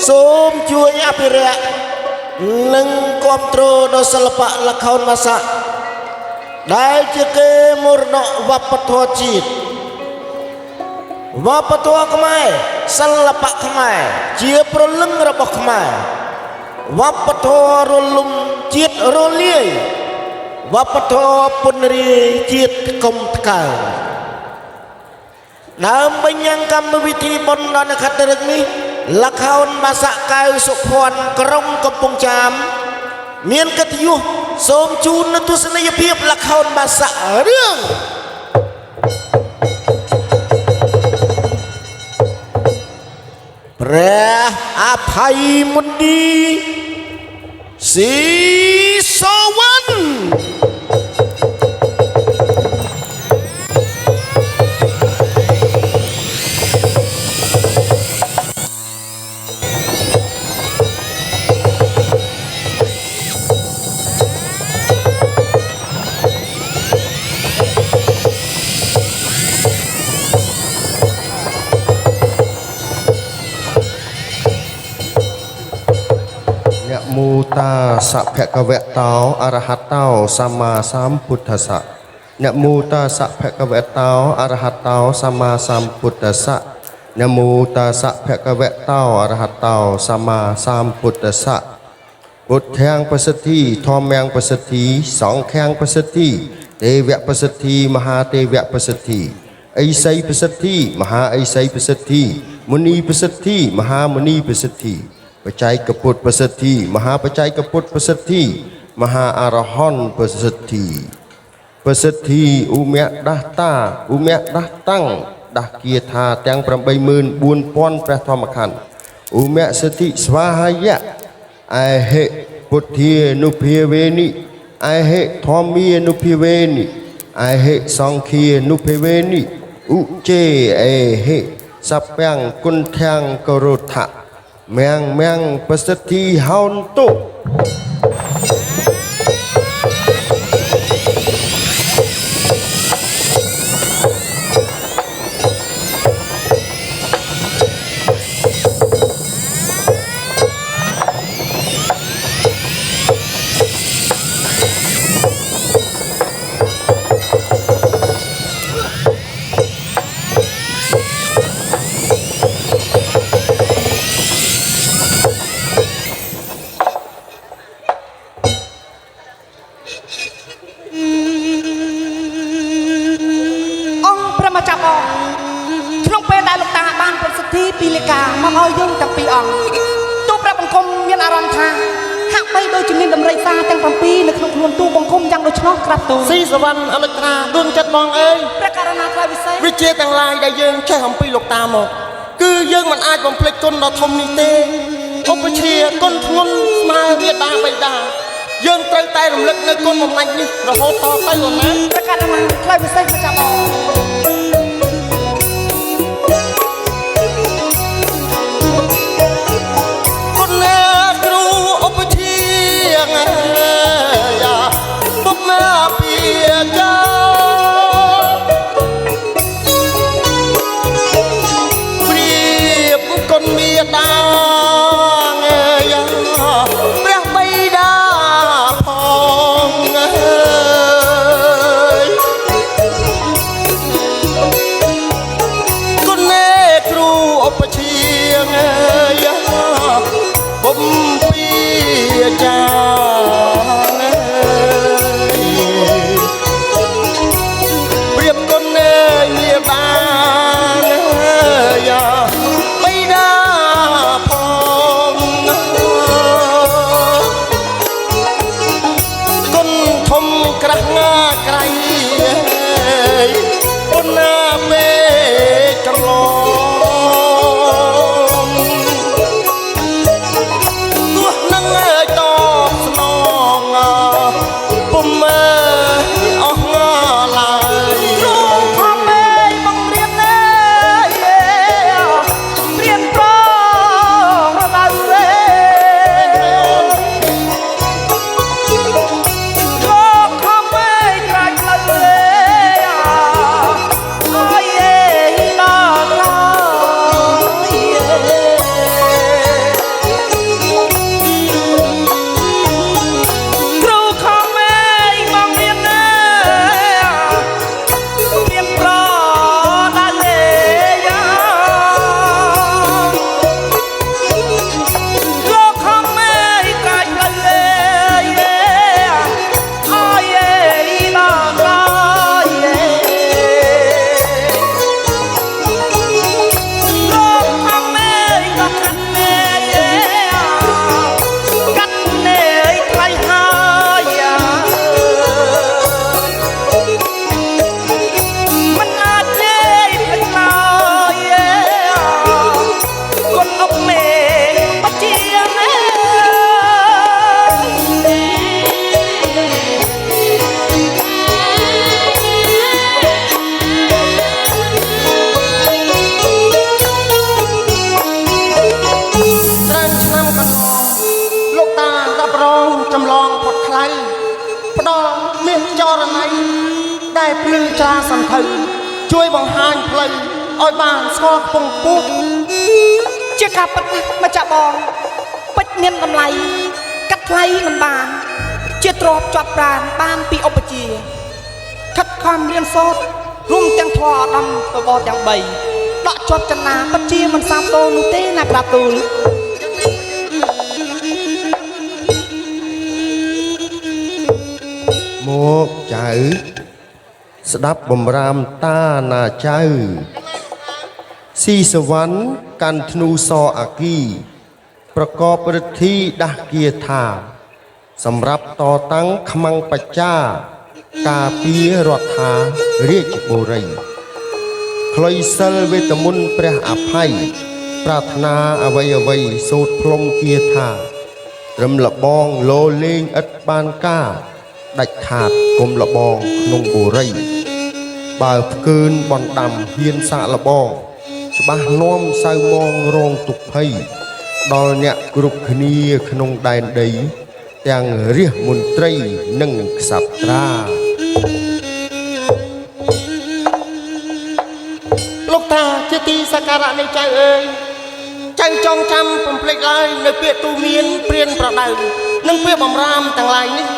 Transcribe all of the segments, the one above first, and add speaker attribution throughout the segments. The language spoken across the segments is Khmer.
Speaker 1: សូមជួយអភិរក្សនិងគ្រប់គ្រងដល់សិល្បៈល្ខោនបាសាក់ដែលជាកេរមរតកវប្បធម៌ជាតិវប្បធម៌ខ្មែរសិល្បៈខ្មែរជាព្រលឹងរបស់ខ្មែរវប្បធម៌រលំជាតិរលាយវប្បធម៌ពន្រាយជាតិកុំថ្កើងដើម្បីញ៉ាំកម្មវិធីបុណ្យដល់ខត្តរឹកនេះល្ខោនបាសាក់កៅសុភ័ណ្ឌក្រុងកំពង់ចាមមានកិត្តិយសសូមជូននូវទស្សនីយភាពល្ខោនបាសាក់រឿងព្រះអភ័យមន្ទីស៊ីសូវ័ន
Speaker 2: មូតាសភគវតោអរហតោសម្មាសម្ពុទ្ធស្សៈនមោតាសភគវតោអរហតោសម្មាសម្ពុទ្ធស្សៈនមោតាសភគវតោអរហតោសម្មាសម្ពុទ្ធស្សៈពុទ្ធាំងប្រសិទ្ធិធម្មំប្រសិទ្ធិសង្ឃាំងប្រសិទ្ធិទេវៈប្រសិទ្ធិមហាទេវៈប្រសិទ្ធិអិសីប្រសិទ្ធិមហាអិសីប្រសិទ្ធិមុនីប្រសិទ្ធិមហាមុនីប្រសិទ្ធិបច្ច័យកពុទ្ធប្រសិទ្ធិមហាបច្ច័យកពុទ្ធប្រសិទ្ធិមហាអរហន្តប្រសិទ្ធិប្រសិទ្ធិឧមៈដាស់តាឧមៈដាស់តាំងដាស់គាថាទាំង 84000 ព្រះធម្មខណ្ឌឧមៈសិទ្ធិស្វាហយៈអេហិពុទ្ធានុភាវេនិអេហិធម្មានុភាវេនិអេហិសង្ឃានុភាវេនិឧជេអេហិសព្យ៉ាងគុណធាំងករុថៈមៀងប្រសិទ្ធិហោនតុ
Speaker 3: ពីលេខាមកឲ្យយើងទាំងពីរអង្គទូព្រះបង្គំមានអារម្មណ៍ថាហាក់បីដូចជាមានដំរីសាទាំង7នៅក្នុងខ្លួនទូបង្គំយ៉ាងដូច្នោះក្រាបទូល
Speaker 1: ស៊ីសវណ្ណអនុត្រាដួងចិត្តបងអើយ
Speaker 3: ព្រះករណាថ្លៃវិសេស
Speaker 1: វិជាទាំងឡាយដែលយើងចេះអំពីលោកតាមកគឺយើងមិនអាចបំភ្លេចគុណដ៏ធំនេះទេឧបជាគុណធ្ងន់ស្មើវាតាបិតាយើងត្រូវតែរំលឹកនៅគុណបំណាច់នេះរហូតតទៅអូនណា
Speaker 3: ព្រះករណាថ្លៃវិសេសម្ចាស់បង
Speaker 4: ខ្លៅផ្ដល់មាសចរណៃដែលភ្លឺច្រាសន្ធៅជួយបង្ហាញផ្លូវឲ្យបានស្គាល់ពងពោះ
Speaker 3: ជាការពិតណាស់ម្ចាស់បងពេជ្រមានតម្លៃកាត់ថ្លៃមិនបានជាទ្រព្យជាប់ប្រាណបានពីឧបជាខិតខំរៀនសូត្ររួមទាំងធម៌អាដាមបបរទាំង3ដកជាប់ចនាពិតជាមិនសាបដូរនោះទេណាក្រាបទូល
Speaker 2: មកចៅស្ដាប់បំរាមតាណាចៅស៊ីសវណ្ណកាន់ធ្នូសអាគីប្រកបឫទ្ធីដាស់គាថាសម្រាប់តតាំងខ្មាំងបច្ចាការពាររដ្ឋារាជបុរីខ្លុយសិលវេទមន្តព្រះអភ័យប្រាថ្នាអ្វីសូត្រផ្លុំគាថាត្រឹមលបងលោលេងឥតបានការដាច់ខាតគុំលបងក្នុងបុរីបើផ្កើនបណ្ដាំហ៊ានសាកលបងច្បាស់នាំសៅមងរងទុក្ខភ័យដល់អ្នកគ្រប់គ្នាក្នុងដែនដីទាំងរាជមន្ត្រីនិងក្សត្រា
Speaker 4: លោកតាជាទីសក្ការៈនៃចៅអើយចៅចងចាំពំភ្លេចឡើយនៅពាក្យទូមានព្រានប្រដៅនិងពាក្យបំរាមទាំងឡាយនេះ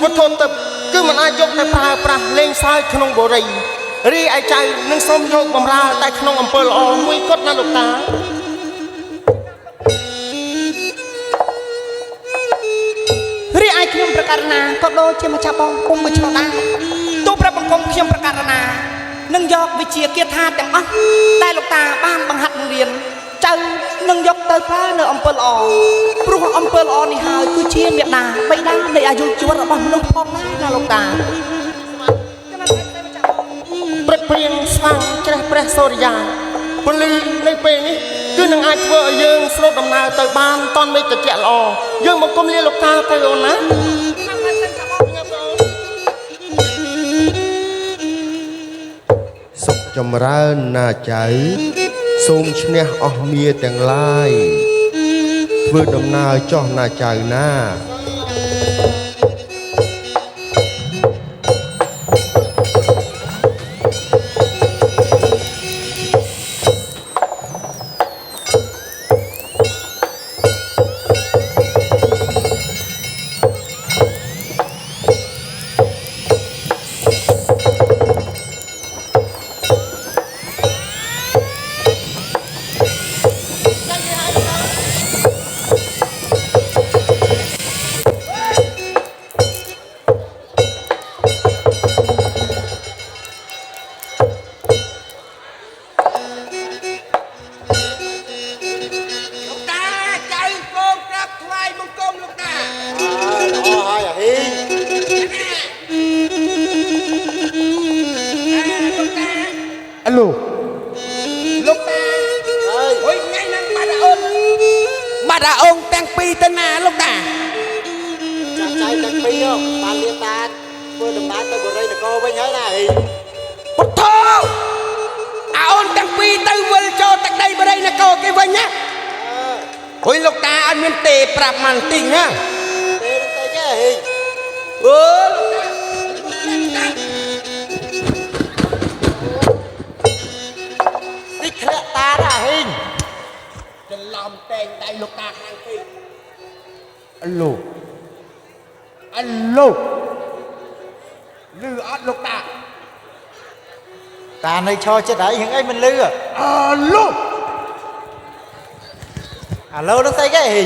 Speaker 4: វត្ថុទឹកគឺមិនអាចយកទៅប្រើប្រាស់លេងសើចក្នុងបុរីរីឯចៅនឹងសូមយកបំរើតែក្នុងអំពើល្អមួយគត់ណាលោកតា
Speaker 3: រីឯខ្ញុំប្រកាសណាក៏ដូចជាម្ចាស់បងគុំមួយឆ្នោតដែរទូប្រាប់បង្គំខ្ញុំប្រកាសណានឹងយកវិជាគាថាទាំងអស់ដែលលោកតាបានបង្ហាត់បង្រៀនចៅនឹងយកទៅប្រើនៅអំពើល្អព្រោះអំពើល្អនេះហើយគឺជាមេដាបិតានៃអាយុជីវិតរបស់មនុស្សផងណាលោកតា
Speaker 4: ព្រឹកព្រៀងស្វាងជ្រះព្រះសូរិយាពន្លឺនៅពេលនេះគឺនឹងអាចធ្វើឲ្យយើងស្រូបដំណើរទៅបានតនមេឃត្រជាក់ល្អយើងមកគុំលាលោកតាទៅអូនណា
Speaker 2: សុខចម្រើនណាចៅសូមឈ្នះអស់មាទាំងឡាយធ្វើដំណើរចុះណាចៅណា
Speaker 4: លោកតាអើយថ្ងៃហ្នឹងបាត់អាអូនទាំងពីរទៅណាលោកតា
Speaker 1: ចាចៃទាំងពីរបានលៀតាធ្វើដំណើរទៅបរិយនគរវិញហើយណាអី
Speaker 4: ពុទ្ធោអាអូនទាំងពីរទៅវិលចូលទឹកដីបរិយនគរគេវិញណាអើយលោកតាអត់មានទេប្រាប់មិនតិចណា
Speaker 1: ទេទៅគេហី
Speaker 4: អឺ
Speaker 1: នេះធ្លាក់តាណាហី
Speaker 4: ច្រឡំតែងដៃលោកតាខាងពេក
Speaker 2: អឡូ
Speaker 4: អឡូលឺអត់លោកតា
Speaker 1: តានៅឈរចិត្តហើយហឹងអីមិនលឺ
Speaker 4: អឡូ
Speaker 1: អាឡូនឹងស្អីគេហី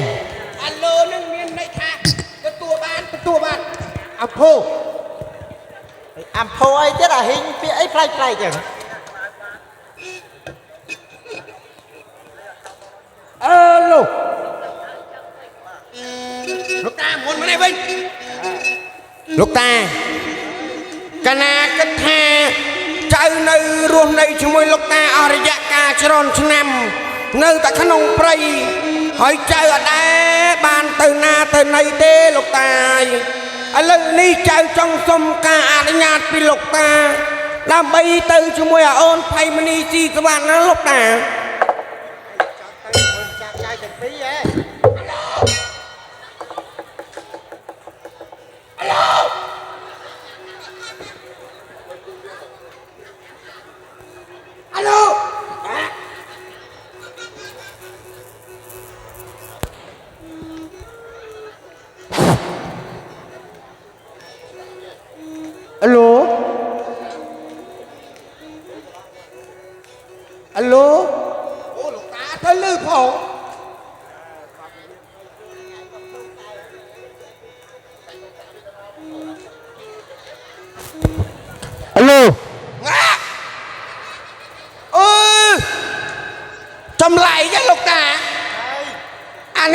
Speaker 4: អឡូនឹងមានន័យថាទទួលបានអភោ
Speaker 1: អំភោអីទៀតអាហីពាក្យអីផ្លែកចឹង
Speaker 4: អឡូលោកតាមុនមកនេះវិញលោកតាកណាគិតថាចៅនៅរស់នៅជាមួយលោកតាអស់រយៈកាលច្រើនឆ្នាំនៅតែក្នុងព្រៃហើយចៅអត់ដែរបានទៅណាទៅណីទេលោកតាឥឡូវនេះចៅចង់សុំការអនុញ្ញាតពីលោកតាដើម្បីទៅជាមួយអាអូនផៃមនីស៊ីសវណ្ណណាលោកតា
Speaker 1: ចាំចៃទាំងពីរហ៎
Speaker 4: ឡ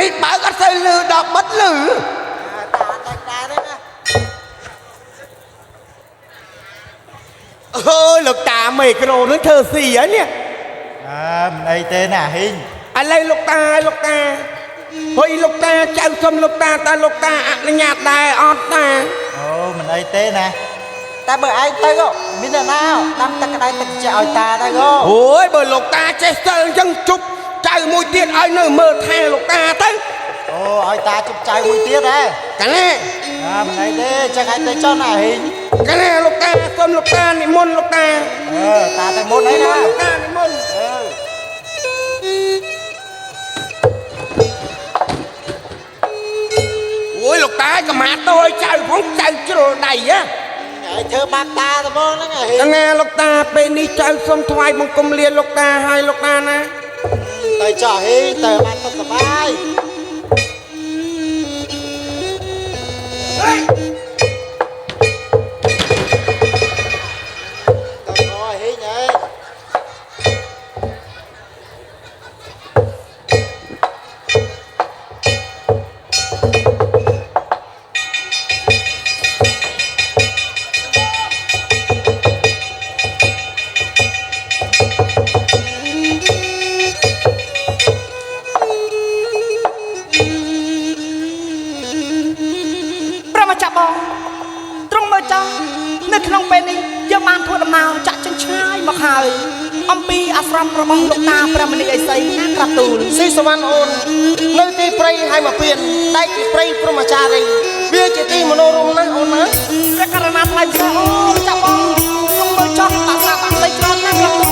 Speaker 4: នេះបើអត់ទៅលឺដល់បិទលឺ
Speaker 1: តាទេណា
Speaker 4: អើយលោកតាមេក្រូនឹងធ្វើស៊ីហើយនេះ
Speaker 1: មិនអីទេណាហ៊ីង
Speaker 4: ឥឡូវលោកតាហុយលោកតាចៅសុំលោកតាតើលោកតាអនុញ្ញាតដែរអត់តា
Speaker 1: អូមិនអីទេណាតែបើឯងទៅមានអ្នកណាដាំទឹកក្តៅទឹកចាក់ឲ្យតាទៅ
Speaker 4: អូយបើលោកតាចេះស្ទើរអញ្ចឹងជប់ចៅមួយទៀតឲ្យនៅមើលថែលោកតាទៅ
Speaker 1: អូឲ្យតាជប់ចៅមួយទៀតហ៎
Speaker 4: កាណែ
Speaker 1: មិនអីទេចឹងឯងទៅចុះណាហ៊ីង
Speaker 4: កាណែលោកតាសុំលោកតានិមន្តលោកតា
Speaker 1: តាទៅមុនអីណា
Speaker 4: លោកតានិមន្តអូយលោកតាកម្មាតទៅឲ្យចៅផងចៅជ្រុលដៃហ៎
Speaker 1: ឯងធ្វើបាបតាទៅមកហ្នឹងហ៊ីង
Speaker 4: កាណែលោកតាពេលនេះចៅសុំថ្វាយបង្គំលាលោកតាឲ្យលោកតាណា
Speaker 1: ទៅចុះហ៊ីងទៅបានសុខសប្បាយ
Speaker 4: ហេ
Speaker 1: ទៅអើហ៊ីងអើយ
Speaker 3: ព្រះមកចាប់បងត្រង់មើលចង់នៅក្នុងពេលនេះយើងបានធ្វើដំណើរចាក់ចិញ្ឆ្ងាយមកហើយអំពីអាស្រមរបស់លោកតាព្រះមនីឥសីណាក្រាបទូល
Speaker 1: ស៊ីសវណ្ណអូននៅទីព្រៃហើយមកពៀនតែទីព្រៃព្រមអាចារ្យវាជាទីមនោរម្យណាស់អូនណា
Speaker 3: ព្រះករណាថ្លៃផ្សេងអូចាប់បងត្រង់មើលចង់បាក់ស្រាបាក់លេចច្រើនណាក្រាបទូល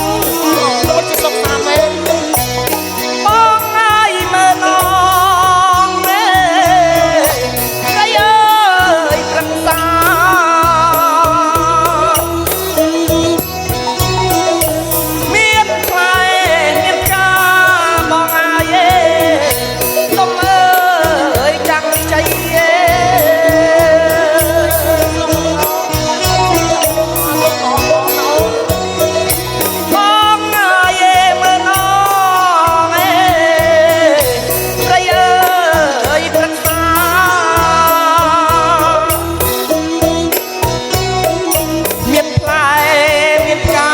Speaker 1: ដូចជាសុខសាន្តទេ
Speaker 3: បងហើយមើលនងទេស្រីអើយប្រឹក្សាមានផ្លែមានការបងហើយទុំអើយចាក់ใจបងហើយមើលនងស្រីអើយប្រឹក្សាមានផ្លែមានផ្កា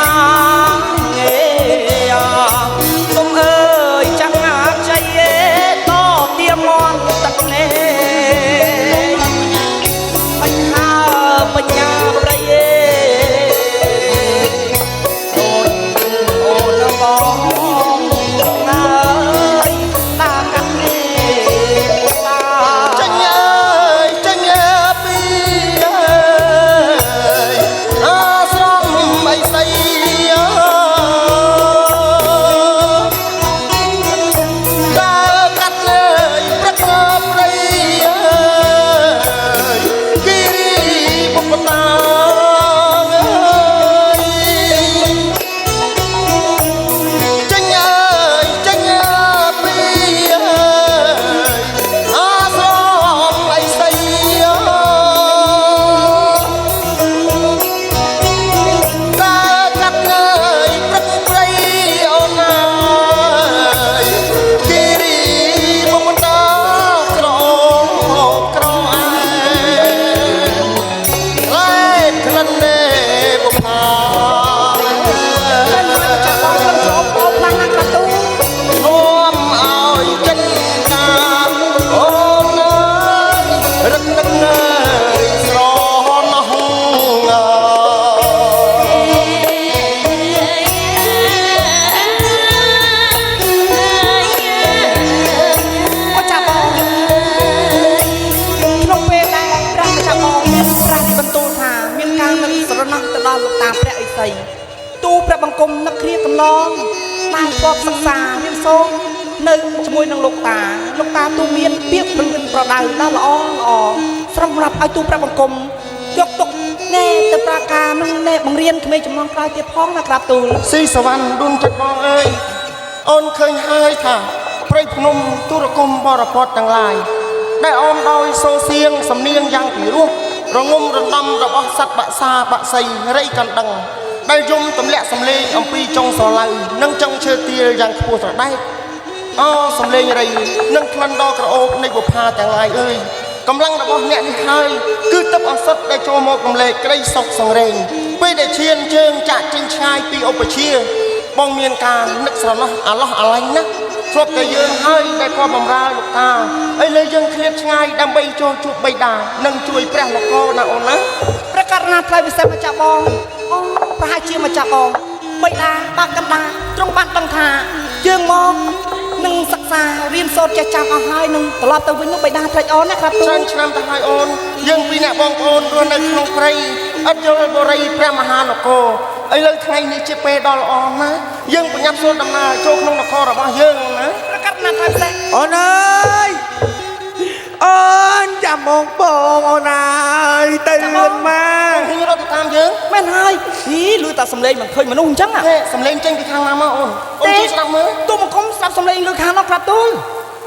Speaker 3: ទុំអើយចាំអាចៃតទៀមមន់ទឹកនេបញ្ញាបញ្ញាប្រយអូនបងណាយតាកាត់នេតា
Speaker 1: ចាញ់អើយចាញ់ពីអើយអាស្រមអីស្អីដើរកាត់លើយប្រកបព្រៃអើយគិរីបុព្វតាអើយចាញ់អើយចាញ់ពីអើយអាស្រមអីស្អីដើរកាត់លើយប្រកបព្រៃអូនអើយគិរីបុព្វតាក្រក្រអើរ៉ែក្លិនទេបុព្វា
Speaker 3: ចាំបងខ្ញុំចូលពោខ្លាំងណាស់ក្រាបទូល
Speaker 1: នាំឲ្យចិនការអូនអើយរឹកនឹកអើយស្រណោះអើយ
Speaker 3: មកចាប់បងក្នុងពេលដែលព្រះមកចាប់បងមានប្រាស់បន្ទូលថាមានការនឹកស្រណោះទៅដល់លោកតាព្រះឥសីទូព្រះបង្គំនឹកគ្រាកំឡងបានគប់សិក្សារៀនសូត្រនៅជាមួយនឹងលោកតាទូមានពាក្យព្រលឹងប្រដៅដល់ល្អសម្រាប់ឲ្យទូព្រះបង្គំយកទុកណែទៅប្រាការនឹងណែបង្រៀនក្មេងចំនួនក្រោយទៀតផងណាក្រាបទូល
Speaker 1: ស៊ីសវណ្ណដួងចិត្តបងអើយអូនឃើញហើយថាព្រៃភ្នំទុរគមបរពតទាំងឡាយដែលអមដោយសូរសៀងសំនៀងយ៉ាងពិរោះរងំរំដំរបស់សត្វបក្សាបក្សីរៃកណ្ដឹងដែលយំទម្លាក់សំលេងអំពីចុងស្រឡៅនិងចុងឈើទាលយ៉ាងខ្ពស់ត្រដែត អូសំលេងរីនឹងក្លិនដល់ក្រអូបនៃបុប្ផាទាំងឡាយអើយកម្លាំងរបស់អ្នកនេះហើយគឺទឹកអសុទ្ធដែលចូលមករំលែកក្តីសុខសង្រេងពេលដែលឈានជើងចាក់ចេញឆ្ងាយពីឧបជាបងមានការនឹកស្រណោះអាឡោះអាឡាញ់ណាស់ធ្លាប់តែយើងហើយដែលក៏បំរើលោកតាឥឡូវយើងឃ្លាតឆ្ងាយដើម្បីចូលជួបបិតានិងជួយព្រះនគរណាអូនណា
Speaker 3: ប្រកាសណាថ្លៃពិសេសម្ចាស់បងអូប្រហែលជាម្ចាស់បងបិតាបាក់កណ្ដាទ្រង់បានដឹងថាយើងមកនឹងសិក្សារៀនសូត្រចេះចាំអស់ហើយនឹងត្រឡប់ទៅវិញនោះបិតាត្រេកអរណាស់ครับទូ
Speaker 1: ច្រើនឆ្នាំទៅហើយអូនយើងពីរអ្នកបងប្អូនរស់នៅក្នុងព្រៃឥតយល់បរិយព្រះមហានគរឥឡូវថ្ងៃនេះជាពេលដ៏ល្អណាស់យើងប្រញាប់សូត្រដំណើរចូលក្នុងនគររបស់យើងណា
Speaker 3: ប្រកាសណាថ្លៃពិសេស
Speaker 4: អូនអើយអូនចាំបងបងអូនអើយទៅលឿនមក
Speaker 1: ហ៊ីរត់ទៅតាមយើង
Speaker 3: មែនហើយហីលឺតែសំឡេងមិនឃើញមនុស្សអញ្ចឹង
Speaker 1: ហេសំឡេងចេញពីខាងណាមកអូនជួយស្ដាប់មើល
Speaker 3: ទូមកុំស្ដាប់សំឡេងលឺខាងនោះครับទូ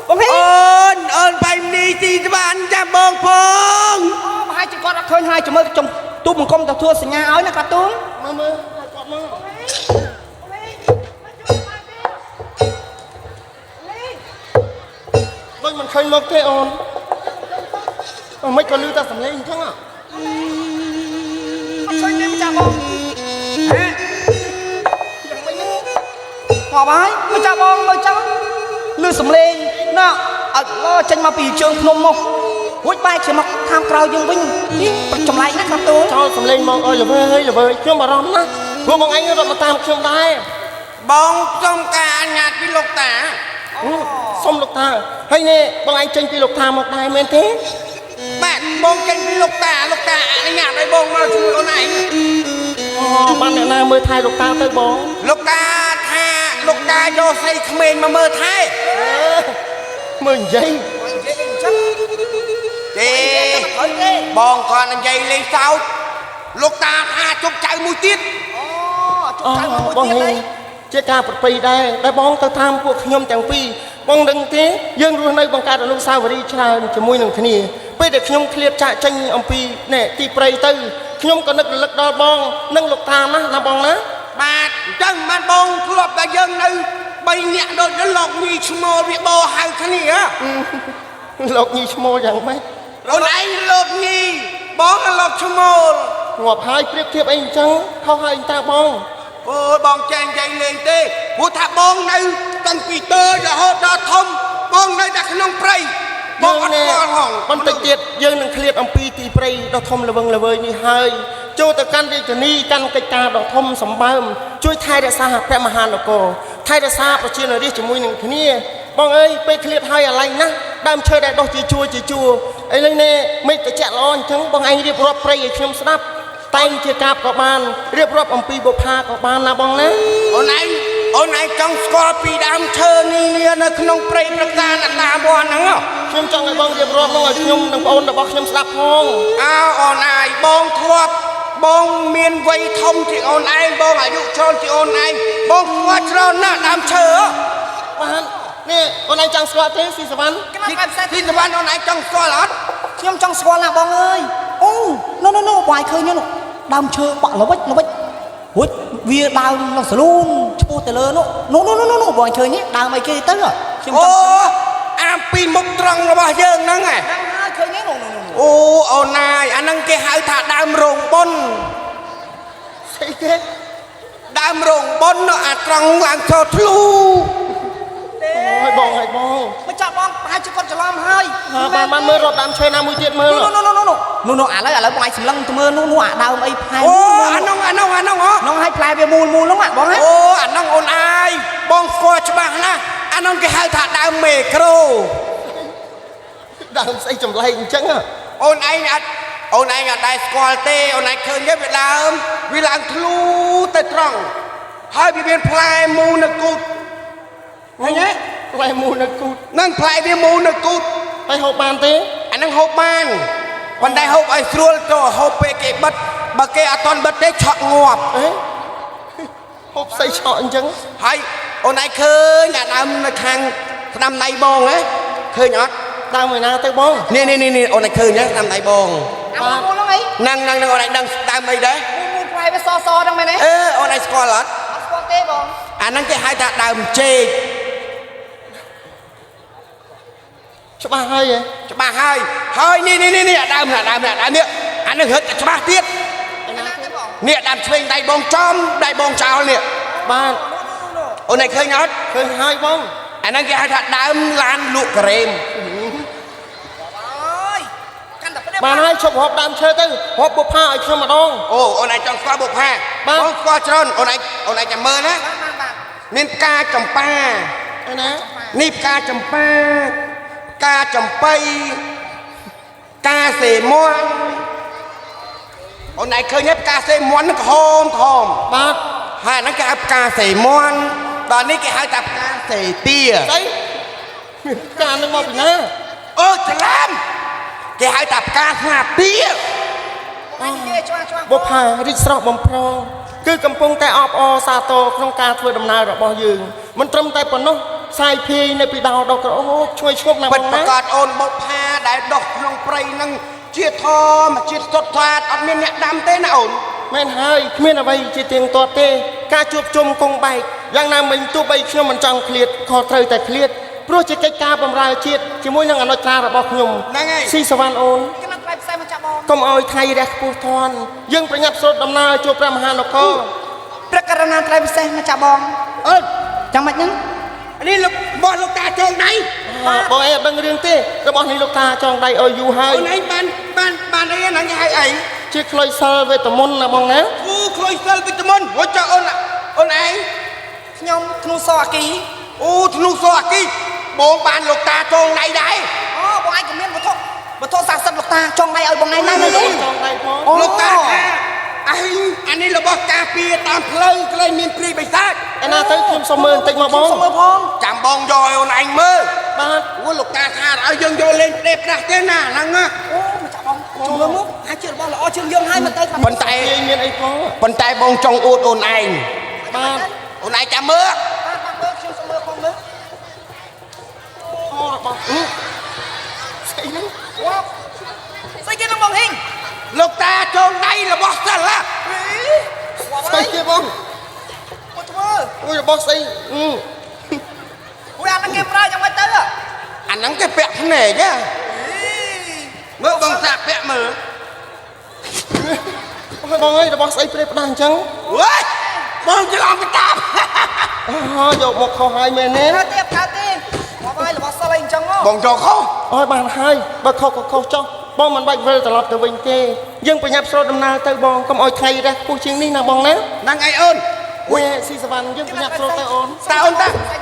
Speaker 3: បងហេ
Speaker 4: អូនបែបនេះទីស្បានចាំបងផង
Speaker 3: អូប្រហែលជាគាត់អត់ឃើញហើយចាំមើលចំទូមកុំទៅធ្វើសញ្ញាឲ្យណាครับទូ
Speaker 1: មើលគាត់មកដូចមិនឃើញមកទេអូនមិនក៏លឺតែសំឡេងអញ្ចឹង
Speaker 3: អត់ឃើញទេម្ចាស់បងហេយ៉ាងមិនហ្នឹងមកហើយម្ចាស់បងមើលចឹងលឺសំឡេងណាអត់ឡចេញមកពីជើងភ្នំមករួចបែរជាមកខាងក្រោយយើងវិញនេះចម្លែកណាស់ครับទូ
Speaker 1: ចោលសំឡេងមកអើយល្វើយល្វើយខ្ញុំបារម្ភណាស់ព្រោះបងឯងរត់មកតាមខ្ញុំដែរ
Speaker 4: បងសុំការអញ្ញាតពីលោកតា
Speaker 1: សុំលោកតាហើយនេះបងឯងចេញពីលោកតាមកដែរមែនទេ
Speaker 4: បាទបងចេញពីលោកតាអនុញ្ញាតឲ្យបងមកជួយអូនឯង
Speaker 1: អូបានអ្នកណាមើលថែលោកតាទៅបង
Speaker 4: លោកតាថាលោកតាយកស្រីក្មេងមកមើលថែ
Speaker 1: មើលនិយាយ
Speaker 4: ទេបងគាត់និយាយលេងសើចលោកតាថាជប់ចៅមួយទៀត
Speaker 3: អូចុះចាំមួយ
Speaker 1: បង
Speaker 3: ទៀត
Speaker 1: ហេ
Speaker 3: ហើយ
Speaker 1: ជាការប្រពៃដែរដែលបងទៅតាមពួកខ្ញុំទាំងពីរបងដឹងទេយើងរស់នៅបង្កើតអនុស្សាវរីយ៍ច្រើនជាមួយនឹងគ្នាពេលដែលខ្ញុំឃ្លាតចាក់ចេញអំពីនេះទីព្រៃទៅខ្ញុំក៏នឹករលឹកដល់បងនិងលោកតាណាស់ណាបងណា
Speaker 4: បាទអញ្ចឹងបានបងធ្លាប់តែយើងនៅ3នាក់ដូចលោកញីឈ្មោលវាបោហៅគ្នា
Speaker 1: លោកញីឈ្មោលយ៉ាងម៉េច
Speaker 4: អូនឯងលោកញីបងលោកឈ្មោល
Speaker 1: ងាប់ហើយប្រៀបធៀបអីអញ្ចឹងខុសហើយតាបង
Speaker 4: អូយបងចែងចែងលេងទេព្រោះថាបងនៅតាំងពីតូចរហូតដល់ធំបងនៅតែក្នុងព្រៃបងអត់ស្គាល់ហង
Speaker 1: បន្តិចទៀតយើងនឹងឃ្លាតអំពីទីព្រៃដ៏ធំល្វឹងល្វើយនេះហើយចូលទៅកាន់រាជធានីកាន់កិច្ចការដ៏ធំសម្បើមជួយថែរក្សាព្រះមហានគរថែរក្សាប្រជារាស្ត្រជាមួយនឹងគ្នាបងអើយពេលឃ្លាតហើយអាឡែងណាស់ដើមឈើដែលដុះជាជួរឥឡូវនេះមេឃត្រជាក់ល្អអញ្ចឹងបងឯងរៀបរាប់ព្រៃឲ្យខ្ញុំស្ដាប់តែងជាកាបក៏បានរៀបរាប់អំពីបុប្ផាក៏បានណាបងណា
Speaker 4: អូនឯងចង់ស្គាល់ពីដើមឈើនេះនៅក្នុងព្រៃប្រការណាតាបនហ្នឹង
Speaker 1: ខ្ញុំចង់ឲ្យបងរៀបរាប់មកឲ្យខ្ញុំនិងប្អូនរបស់ខ្ញុំស្ដាប់ផង
Speaker 4: អើអូនឯងបងធ្លាប់បងមានវ័យធំជាងអូនឯងបងអាយុច្រើនជាងអូនឯងបងស្គាល់ច្រើនណាស់ដើមឈើ
Speaker 1: បាននេះអូនឯងចង់ស្គាល់ទេស៊ីសវណ្ណ
Speaker 3: ក្រាបផ្សេង
Speaker 4: ទីសវណ្ណអូនឯងចង់ស្គាល់អត់
Speaker 3: ខ្ញុំចង់ស្គាល់ណាបងអើយអូនោះបងឯងឃើញនោះដើមឈើបាក់ល្វិចរួចវាដើមនៅសលូនឈ្មោះទៅលើនោះបងឯងឃើញនេះដើមអីគេទៅខ្ញុំច
Speaker 4: អូ
Speaker 3: ង់
Speaker 4: អាពីមុខត្រង់របស់យើងហ្នឹងហ៎
Speaker 3: ហ្នឹងហើយឃើញនេះនោះ
Speaker 4: អូអូនឯងអាហ្នឹងគេហៅថាដើមរោងបុន
Speaker 1: ស្អីគេ
Speaker 4: ដើមរោងបុននោះអាត្រង់ឡើងឈរធ្លូ
Speaker 1: ហើយបង
Speaker 3: មិនចាក់បងប្រហែលជាគាត់ច្រឡំហើយ
Speaker 1: បានមើលរត់ដើមឈើណាមួយទៀតមើល
Speaker 3: នោះឥឡូវបងឯងសម្លឹងទៅមើលនោះអាដើមអីផ្លែ
Speaker 4: អូអាហ្នឹងហ៎
Speaker 3: នោះឲ្យផ្លែវាមូលនោះបងហ៎
Speaker 4: អូអាហ្នឹងអូនឯងបងស្គាល់ច្បាស់ណាស់អាហ្នឹងគេហៅថាដើមមេក្រូ
Speaker 1: ដើមស្អីចម្លែកអញ្ចឹង
Speaker 4: អូនឯងអត់ដែរស្គាល់ទេអូនឯងឃើញទេវាដើមវាឡើងធ្លូទៅត្រង់ហើយវាមានផ្លែមូលនៅគូតឃើញទេ
Speaker 1: ផ្លែមូលនៅគូត
Speaker 4: ហ្នឹងផ្លែវាមូលនៅគូត
Speaker 1: ហើយហូបបានទេ
Speaker 4: អាហ្នឹងហូបបានប៉ុន្តែហូបឲ្យស្រួលទៅហូបពេលគេបិទបើគេអត់តន់បិទទេឆក់ងាប់
Speaker 1: អេហូបស្អីឆក់អញ្ចឹង
Speaker 4: ហើយអូនឯងឃើញអាដើមនៅខាងស្ដាំដៃបងហ៎ឃើញអត់
Speaker 1: ដើមឯណាទៅបង
Speaker 4: នេះអូនឯងឃើញទេស្ដាំដៃបង
Speaker 3: អាមូលហ្នឹងអី
Speaker 4: ហ្នឹងអូនឯងដឹងដើមអីដែរ
Speaker 3: មូលផ្លែវាសហ្នឹងមែនទេ
Speaker 4: អឺអូនឯងស្គាល់អត់
Speaker 3: អត់ស្គាល់ទេបង
Speaker 4: អាហ្នឹងគេហៅថាដើមចេក
Speaker 1: ដ
Speaker 2: ច្បាស់ហើយហ៎
Speaker 4: ច្បាស់ហើយនេះដើមនេះអានេះរឹតច្បាស់ទៀតនេះដើមឆ្វេងដៃបងចំដៃបងចោលនេះ
Speaker 2: បាទ
Speaker 4: អូនឯងឃើញអត់
Speaker 2: ឃើញហើយបង
Speaker 4: អាហ្នឹងគេហៅថាដើមឡានលក់ការ៉េម
Speaker 3: អើយកាន់តែផ្ដេ
Speaker 2: បានហើយឈប់រាប់ដើមឈើទៅរាប់បុប្ផាឲ្យខ្ញុំម្ដង
Speaker 4: អូអូនឯងចង់ស្គាល់បុប្ផា
Speaker 2: បាទ
Speaker 4: បងស្គាល់ច្រើនអូនឯងចាំមើលណា
Speaker 3: បាទ
Speaker 4: មានផ្កាចម្ប៉ា
Speaker 2: ឯណា
Speaker 4: នេះផ្កាចម្ប៉ាផ្កាចំបៃផ្កាសេមាន់អូនឯងឃើញទេផ្កាសេមាន់ហ្នឹងក្រហម
Speaker 2: បាទ
Speaker 4: ហើយអាហ្នឹងគេហៅផ្កាសេមាន់ដល់នេះគេហៅថាផ្កាសេទា
Speaker 2: ស្អីមានការនឹងមកពីណា
Speaker 4: អូច្រឡំគេហៅថាផ្កាស្ងាទា
Speaker 3: អើយនិយាយច្បាស់
Speaker 2: បុប្ផារីកស្រស់បំព្រងគឺកំពុងតែអបអរសាទរក្នុងការធ្វើដំណើររបស់យើងមិនត្រឹមតែប៉ុណ្ណោះសាយភាយនៅពីដោដល់ក្រអូបជួយឈប់ណាស់
Speaker 4: ពិ
Speaker 2: ប
Speaker 4: ត
Speaker 2: ង
Speaker 4: ប្រ
Speaker 2: ណា
Speaker 4: កាសអូនបុកផាដែលដុះក្នុងព្រៃហ្នឹងជាធម្មជាតិសុទ្ធស្អាតអត់មានអ្នកដាំទេណាអូន
Speaker 2: មែនហើយគ្មានអ្វីជាទៀងទាត់ទេការជួបជុំគង់បែកយ៉ាងណាមិញទោះបីខ្ញុំមិនចង់ឃ្លាតខុសត្រូវតែឃ្លាតព្រោះជាកិច្ចការបម្រើជាតិជាមួយនឹងអនុត្រារបស់ខ្ញុំ
Speaker 4: ហ្នឹងហើយ
Speaker 2: ស៊ីសវណ្ណអូន
Speaker 3: គេនឹងត្រៃផ្សេងមកចាប់បង
Speaker 2: កុំឲ្យថៃរះខ្ពស់ធន់យើងប្រញាប់ស្រុតដំណើរជួបព្រះមហានគរ
Speaker 3: ព្រះករណាត្រៃផ្សេងមកចាប់បង
Speaker 4: អើយ
Speaker 3: ចាំមិនហ្នឹង
Speaker 4: នេះលោកបោះលោកតាចងដៃ
Speaker 2: បងអីអត់ដឹងរឿងទេរបស់នេះលោកតាចងដៃឲ្យយូរហើយ
Speaker 4: អូនឯងបានអីហ្នឹងគេហៅអី
Speaker 2: ជាក្លុយសិលវេទមន្តណាបងណា
Speaker 4: អូក្លុយសិលវិតាមុនហូចចុះអូនឯង
Speaker 3: ខ្ញុំធ្នូសអគី
Speaker 4: អូធ្នូសអាគីបងបានលោកតាចងដៃដែរ
Speaker 3: អូបងឯងក៏មានវត្ថុស័ក្តិសិទ្ធិលោកតាចង់ដៃឲ្យបងឯងណាស់ទេ
Speaker 2: ចងដៃផង
Speaker 4: លោកតាថាអញអានេះរបស់ការពារតាមផ្លូវក្លែងមានព្រីបិសាច
Speaker 2: ឯណាទៅខ្ញុំសុំមើលបន្តិចមកបង
Speaker 3: សុំមើលផង
Speaker 4: ចាំបងយកឲ្យអូនឯងមើល
Speaker 2: បាទ
Speaker 4: អូលោកតាថាឲ្យយើងយកលេងផ្ដេសផ្ដាស់ទេណាហ្នឹងណា
Speaker 3: អូមកចាប់បងជុំមើលមកហើយជារបស់ល្អជាងយើងហើយមកទៅ
Speaker 4: ប៉ុន្តែ
Speaker 2: និយាយមានអីផង
Speaker 4: ប៉ុន្តែបងចង់អួតអូនឯង
Speaker 2: បាទ
Speaker 4: អូនឯងចាំមើល
Speaker 3: បាទមើលខ្ញុំសុំមើលផងមើល
Speaker 2: អូរបស់ស្អីហ្នឹង
Speaker 3: វ៉ាស្អីគេនឹងបងហ៊ីង
Speaker 4: លោកតាចងដៃរបស់សិលហ៎
Speaker 2: ស្អីគេបង
Speaker 3: មកធ្វើ
Speaker 2: អូយរបស់ស្អី
Speaker 3: អូយអានឹងគេប្រើយ៉ាងម៉េចទៅ
Speaker 4: អាហ្នឹងគេពាក់ភ្នែកហ៎មើលបងសាក់ពាក់មើល
Speaker 2: អូយបងអើយរបស់ស្អីព្រេផ្ដាស់អញ្ចឹង
Speaker 4: វ៉ាយបងច្រឡំទៅតាម
Speaker 2: អូយកមកខុសហើយមែនទេ
Speaker 3: ប្រើទៀតមកហើយរបស់សិលអីអញ្ចឹងហ៎
Speaker 4: បងចូលខុស
Speaker 2: អូយបានហើយបើខុសក៏ខុសចុះបងមិនបាច់វិលត្រឡប់ទៅវិញទេយើងប្រញាប់ស្រុតដំណើរទៅបងកុំឲ្យថៃរះខ្ពស់ជាងនេះណាបងណា
Speaker 4: ហ្នឹងឯងអូន
Speaker 2: អូយស៊ីសវណ្ណយើងប្រញាប់ស្រុតទៅអូន
Speaker 4: តើអូនតា
Speaker 3: ស្អី